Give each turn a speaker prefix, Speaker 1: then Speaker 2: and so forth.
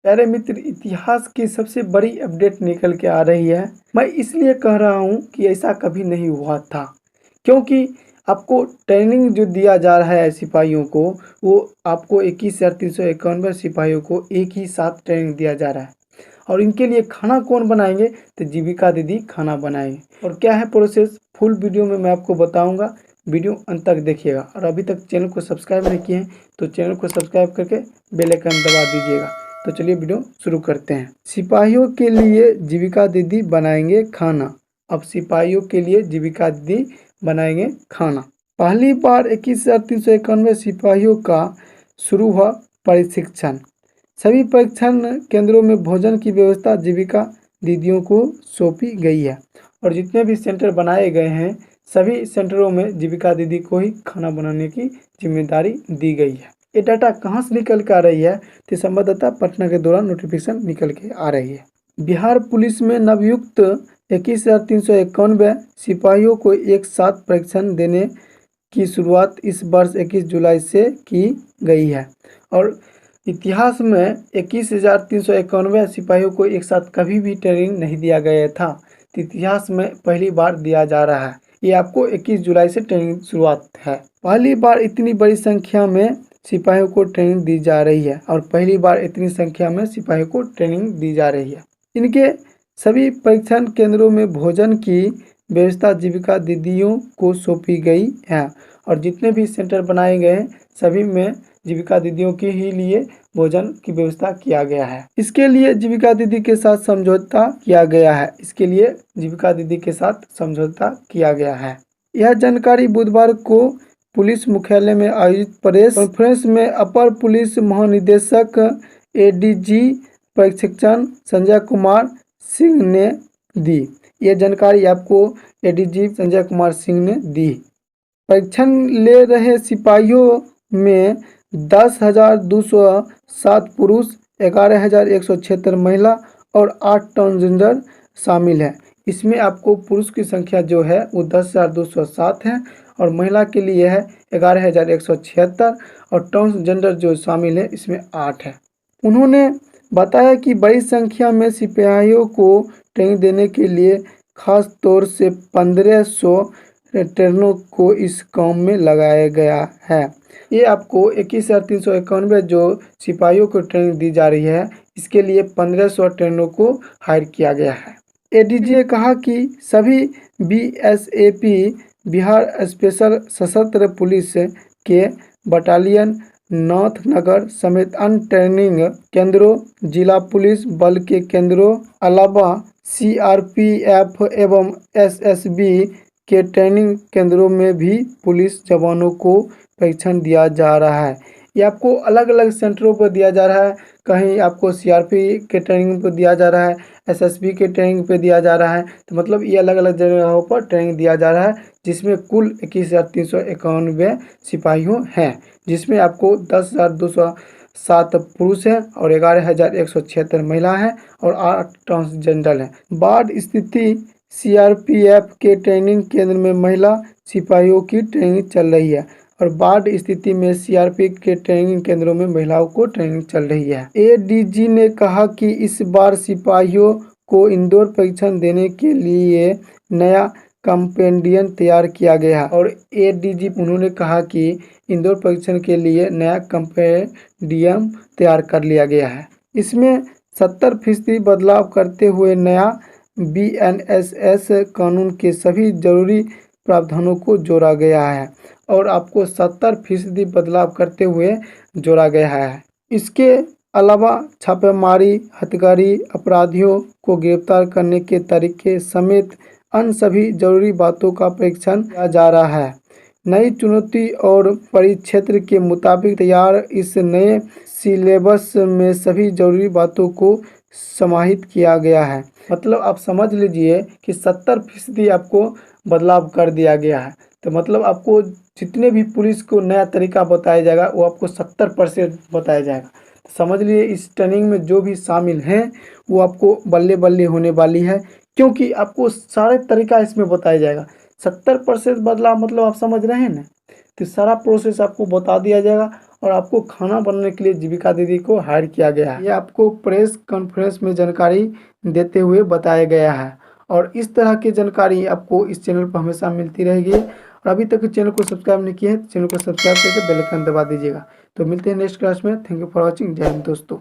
Speaker 1: प्यारे मित्र, इतिहास की सबसे बड़ी अपडेट निकल के आ रही है। मैं इसलिए कह रहा हूँ कि ऐसा कभी नहीं हुआ था, क्योंकि आपको ट्रेनिंग जो दिया जा रहा है सिपाहियों को, वो आपको 21,391 सिपाहियों को एक ही साथ ट्रेनिंग दिया जा रहा है। और इनके लिए खाना कौन बनाएंगे? तो जीविका दीदी खाना बनाएंगे। और क्या है प्रोसेस, फुल वीडियो में मैं आपको बताऊंगा। वीडियो अंत तक देखिएगा। और अभी तक चैनल को सब्सक्राइब नहीं किए हैं तो चैनल को सब्सक्राइब करके बेल आइकन दबा दीजिएगा। तो चलिए वीडियो शुरू करते हैं। सिपाहियों के लिए जीविका दीदी बनाएंगे खाना। अब सिपाहियों के लिए जीविका दीदी बनाएंगे खाना। पहली बार 21,391 सिपाहियों का शुरू हुआ प्रशिक्षण। सभी परीक्षण केंद्रों में भोजन की व्यवस्था जीविका दीदियों को सौंपी गई है। और जितने भी सेंटर बनाए गए हैं, सभी सेंटरों में जीविका दीदी को ही खाना बनाने की जिम्मेदारी दी गई है। ये डाटा कहाँ से निकल के आ रही है? तो संवाददाता पटना के दौरान नोटिफिकेशन निकल के आ रही है। बिहार पुलिस में नवयुक्त 21,391 सिपाहियों को एक साथ प्रशिक्षण देने की शुरुआत इस वर्ष 21 जुलाई से की गई है। और इतिहास में 21,391 सिपाहियों को एक साथ कभी भी ट्रेनिंग नहीं दिया गया था। तो इतिहास में पहली बार दिया जा रहा है। ये आपको 21 जुलाई से ट्रेनिंग शुरुआत है। पहली बार इतनी बड़ी संख्या में सिपाहियों को ट्रेनिंग दी जा रही है। और पहली बार इतनी संख्या में सिपाहियों को ट्रेनिंग दी जा रही है। इनके सभी परीक्षण केंद्रों में भोजन की व्यवस्था जीविका दीदियों को सौंपी गई है। और जितने भी सेंटर बनाए गए हैं, सभी में जीविका दीदियों के ही लिए भोजन की व्यवस्था किया गया है। इसके लिए जीविका दीदी के साथ समझौता किया गया है। यह जानकारी बुधवार को पुलिस मुख्यालय में आयोजित प्रेस कॉन्फ्रेंस में अपर पुलिस महानिदेशक एडीजी प्रशिक्षण संजय कुमार सिंह ने दी। यह जानकारी आपको एडीजी संजय कुमार सिंह ने दी। प्रशिक्षण ले रहे सिपाहियों में 10,207 पुरुष, 11,176 महिला और 8 ट्रांसजेंडर शामिल है। इसमें आपको पुरुष की संख्या जो है वो 10,207 है और महिला के लिए है 11,176 और ट्रांसजेंडर जो शामिल है इसमें 8 है। उन्होंने बताया कि बड़ी संख्या में सिपाहियों को ट्रेनिंग देने के लिए खास तौर से 1,500 ट्रेनरों को इस काम में लगाया गया है। ये आपको 21,391 जो सिपाहियों को ट्रेनिंग दी जा रही है, इसके लिए 1,500 ट्रेनरों को हायर किया गया है। एडीजी ने कहा कि सभी बीएसएपी बिहार स्पेशल सशस्त्र पुलिस के बटालियन नाथनगर समेत अन्य ट्रेनिंग केंद्रों, जिला पुलिस बल के केंद्रों अलावा सीआरपीएफ एवं एसएसबी के ट्रेनिंग केंद्रों में भी पुलिस जवानों को प्रशिक्षण दिया जा रहा है। ये आपको अलग अलग सेंटरों पर दिया जा रहा है। कहीं आपको सीआरपी के ट्रेनिंग पर दिया जा रहा है, एसएसबी के ट्रेनिंग पे दिया जा रहा है। तो मतलब ये अलग अलग जगहों पर ट्रेनिंग दिया जा रहा है, जिसमें कुल 21,391 सिपाहियों हैं, जिसमें आपको 10,207 पुरुष हैं और 11,176 महिला हैं और 8 ट्रांसजेंडर हैं। बाढ़ स्थिति सीआरपीएफ के ट्रेनिंग केंद्र में महिला सिपाहियों की ट्रेनिंग चल रही है और बाढ़ स्थिति में सीआरपीएफ के ट्रेनिंग केंद्रों में महिलाओं को ट्रेनिंग चल रही है। एडीजी ने कहा कि इस बार सिपाहियों को इंदौर प्रशिक्षण देने के लिए नया कंपेंडियम तैयार किया गया है। और एडीजी उन्होंने कहा कि इंदौर प्रशिक्षण के लिए नया कंपेंडियम तैयार कर लिया गया है। इसमें 70% बदलाव करते हुए नया बीएनएसएस कानून के सभी जरूरी प्रावधानों को जोड़ा गया है और आपको 70% बदलाव करते हुए जोड़ा गया है। इसके अलावा छापेमारी, हत्याकारी, अपराधियों को गिरफ्तार करने के तरीके समेत अन्य सभी जरूरी बातों का परीक्षण किया जा रहा है। नई चुनौती और परिक्षेत्र के मुताबिक तैयार इस नए सिलेबस में सभी जरूरी बातों को समाहित किया गया है। मतलब आप समझ लीजिए कि 70% आपको बदलाव कर दिया गया है। तो मतलब आपको जितने भी पुलिस को नया तरीका बताया जाएगा वो आपको 70% बताया जाएगा। तो समझ लीजिए इस ट्रेनिंग में जो भी शामिल हैं वो आपको बल्ले बल्ले होने वाली है, क्योंकि आपको सारे तरीका इसमें बताया जाएगा। 70% बदलाव मतलब आप समझ रहे हैं ना। तो सारा प्रोसेस आपको बता दिया जाएगा और आपको खाना बनाने के लिए जीविका दीदी को हायर किया गया है। ये आपको प्रेस कॉन्फ्रेंस में जानकारी देते हुए बताया गया है। और इस तरह की जानकारी आपको इस चैनल पर हमेशा मिलती रहेगी। और अभी तक चैनल को सब्सक्राइब नहीं किया है तो चैनल को सब्सक्राइब करके बेल आइकन दबा दीजिएगा। तो मिलते हैं नेक्स्ट क्लास में। Thank you for watching. जय हिंद दोस्तों।